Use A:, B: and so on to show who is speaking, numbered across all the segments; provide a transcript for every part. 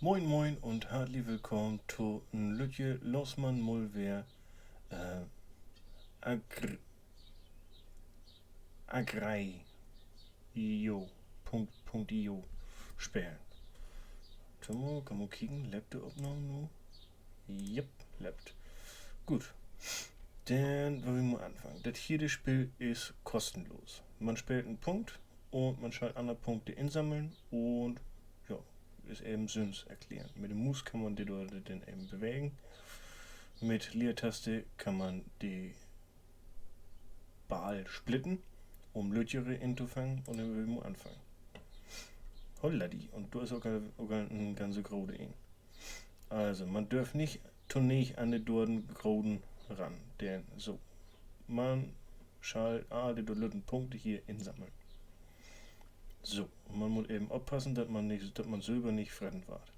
A: Moin Moin und herzlich willkommen zu Lütje Losmann Mulver Agr Agrei .io spielen. Tomo, kann man kicken, lebt der Aufnahme nur? Yep, lebt. Gut. Dann wollen wir mal anfangen. Das hier das Spiel ist kostenlos. Man spielt einen Punkt und man schaltet andere Punkte insammeln und ja, ist eben Sims erklären. Mit dem Mus kann man die dort dann eben bewegen. Mit Leertaste kann man die Ball splitten, um Lötjere inzufangen und dann will man anfangen. Holladi, und du hast auch eine ganze Grode in. Also, man darf nicht zunächst an die Dorden Groden ran, denn so, man schalt die Lütten Punkte hier insammeln. So, man muss eben aufpassen, dass man selber nicht fressen wird.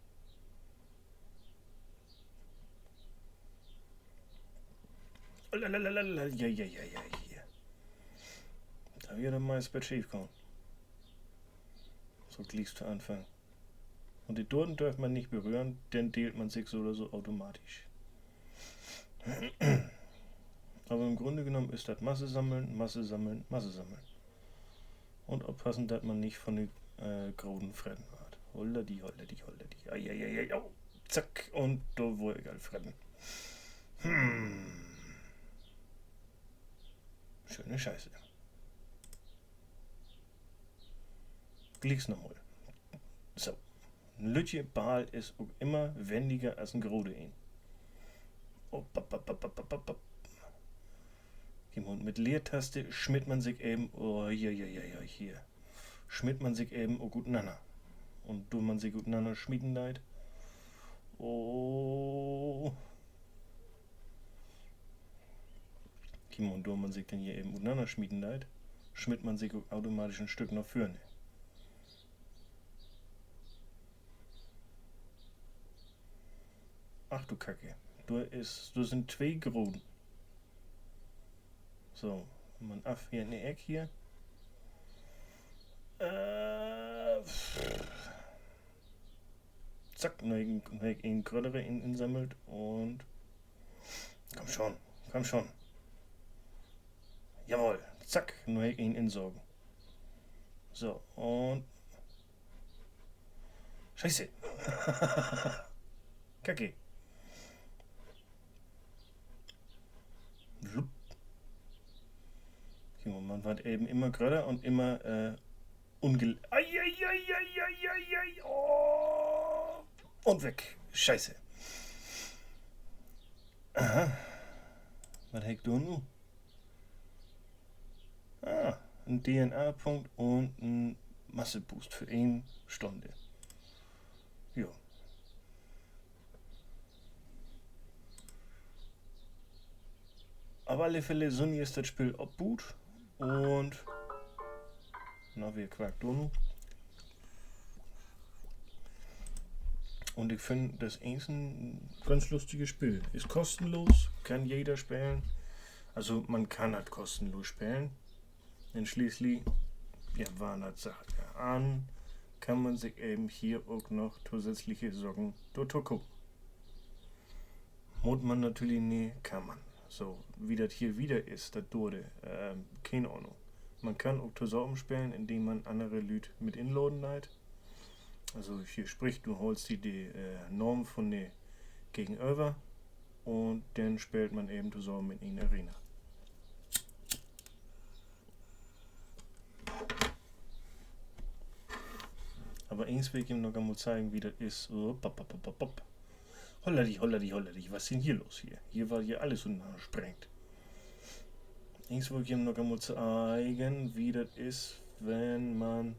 A: Ja. Da wird mal ins Bett schief kommen. So klickst du Anfang. Und die Dorten darf man nicht berühren, denn dealt man sich so oder so automatisch. Aber im Grunde genommen ist das Masse sammeln. Und aufpassen, dass man nicht von den Groden fressen wird. Holladi. Eieiei, oh, zack, und da wurde ich halt fressen. Schöne Scheiße. Klick's nochmal. So. Ein Lütje Ball ist auch immer wendiger als ein Grode in. Und mit Leertaste schmiert man sich eben, hier. Schmiert man sich eben gut nanner. Und du man sich gut nanner schmieden leid. Oh. Und du man sich dann hier eben gut nanner schmieden leid. Schmiert man sich automatisch ein Stück nach vorne. Ach du Kacke. Du sind zwei Groden. So, man ab hier in der Ecke hier. Zack, noch ein Grödere insammelt und. Komm schon. Jawohl, zack, nur ihn insorgen. So, und. Scheiße. Kacke. Man wird eben immer gröder und immer oh. Und weg. Scheiße. Aha. Was heck du nun? Ein DNA-Punkt und ein Masseboost für 1 Stunde. Ja. Auf alle Fälle, Sonny ist das Spiel obboot und. Na, wie quackt du nun? Und ich finde, das ist ein ganz lustiges Spiel. Ist kostenlos, kann jeder spielen. Also man kann halt kostenlos spielen. Denn schließlich, ja, war das Sache an, kann man sich eben hier auch noch zusätzliche Socken dort gucken. Muss man natürlich nicht, kann man. So, wie das hier wieder ist, das Dorde, keine Ahnung. Man kann auch zusammen spielen, indem man andere Leute mit inladen leiht. Also hier spricht, du holst die Norm von der Gegenüber und dann spielt man eben zusammen in eine Arena. Aber eins will ich ihm noch einmal zeigen, wie das ist. Holladi, was ist denn hier los hier? Hier war hier alles untereinander sprengt. Eins will ich ihm noch einmal zeigen, wie das ist, wenn man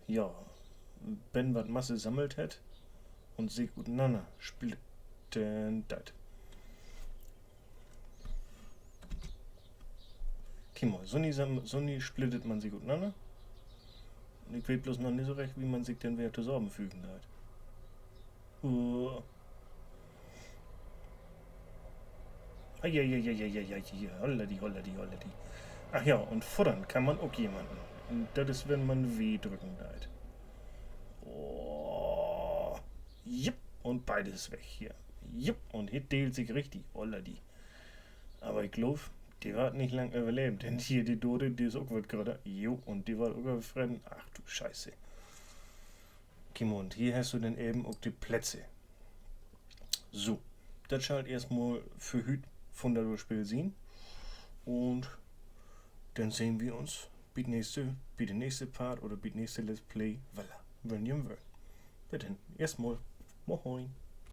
A: ja, wenn was Masse sammelt hat und sich untereinander spielt, dann das. Kimo, Sonny splittet man sich untereinander. Und ich weiß bloß noch nicht so recht, wie man sich den Wert zusammenfügen hat. Holladi. Ach ja, und futtern kann man auch jemanden. Und das ist, wenn man W drücken hat. Jupp, und beides weg hier. Jupp, und hier deelt sich richtig, Oller die. Aber ich glaube, die wird nicht lang überleben, denn hier die Dode, die ist auch wird gerade. Jo, und die war auch gefressen. Ach du Scheiße. Kim, und hier hast du dann eben auch die Plätze. So, das schalt erstmal für Hüt von der Spiel sehen. Und dann sehen wir uns bei der nächste Part oder bei der nächste Let's Play, weil wir wollen. Bitte, erstmal, moin.